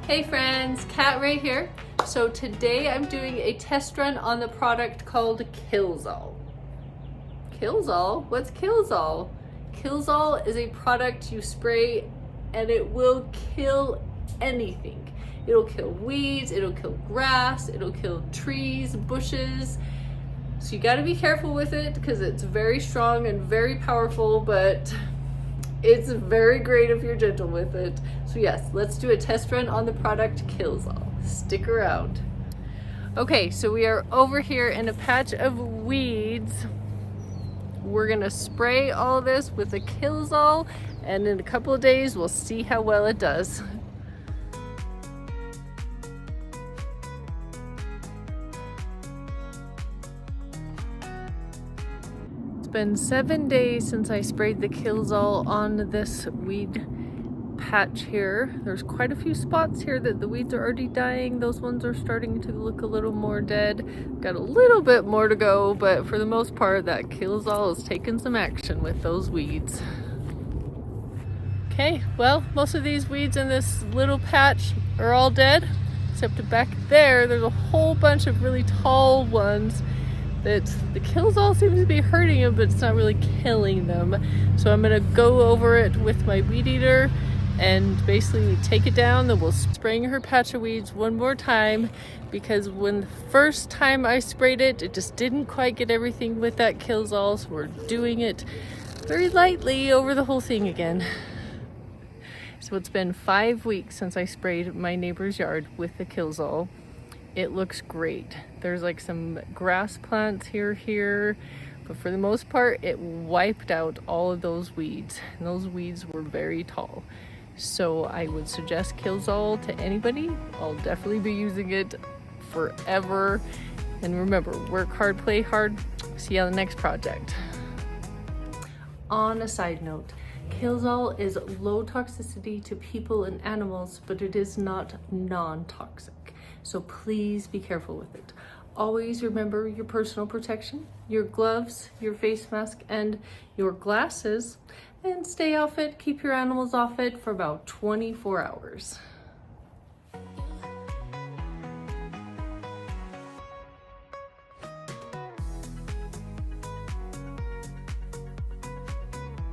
Hey friends, Kat Ray here. So today I'm doing a test run on the product called KILLZALL. KILLZALL? What's KILLZALL? KILLZALL is a product you spray and it will kill anything. It'll kill weeds, it'll kill grass, it'll kill trees, bushes. So you gotta be careful with it because it's very strong and very powerful, but it's very great if you're gentle with it. So yes, let's do a test run on the product KILLZALL. Stick around. Okay, so we are over here in a patch of weeds. We're gonna spray all this with the KILLZALL, and in a couple of days we'll see how well it does. It's been 7 days since I sprayed the KILLZALL on this weed patch here. There's quite a few spots here that the weeds are already dying. Those ones are starting to look a little more dead. Got a little bit more to go, but for the most part, that KILLZALL has taken some action with those weeds. Okay, well, most of these weeds in this little patch are all dead, except back there's a whole bunch of really tall ones that the KILLZALL seems to be hurting them, but it's not really killing them. So I'm gonna go over it with my weed eater and basically take it down. Then we'll spraying her patch of weeds one more time, because when the first time I sprayed it, it just didn't quite get everything with that KILLZALL. So we're doing it very lightly over the whole thing again. So it's been 5 weeks since I sprayed my neighbor's yard with the KILLZALL. It looks great. There's like some grass plants here, but for the most part, it wiped out all of those weeds, and those weeds were very tall. So I would suggest KILLZALL to anybody. I'll definitely be using it forever. And remember, work hard, play hard. See you on the next project. On a side note, KILLZALL is low toxicity to people and animals, but it is not non-toxic. So please be careful with it. Always remember your personal protection, your gloves, your face mask, and your glasses, and stay off it. Keep your animals off it for about 24 hours.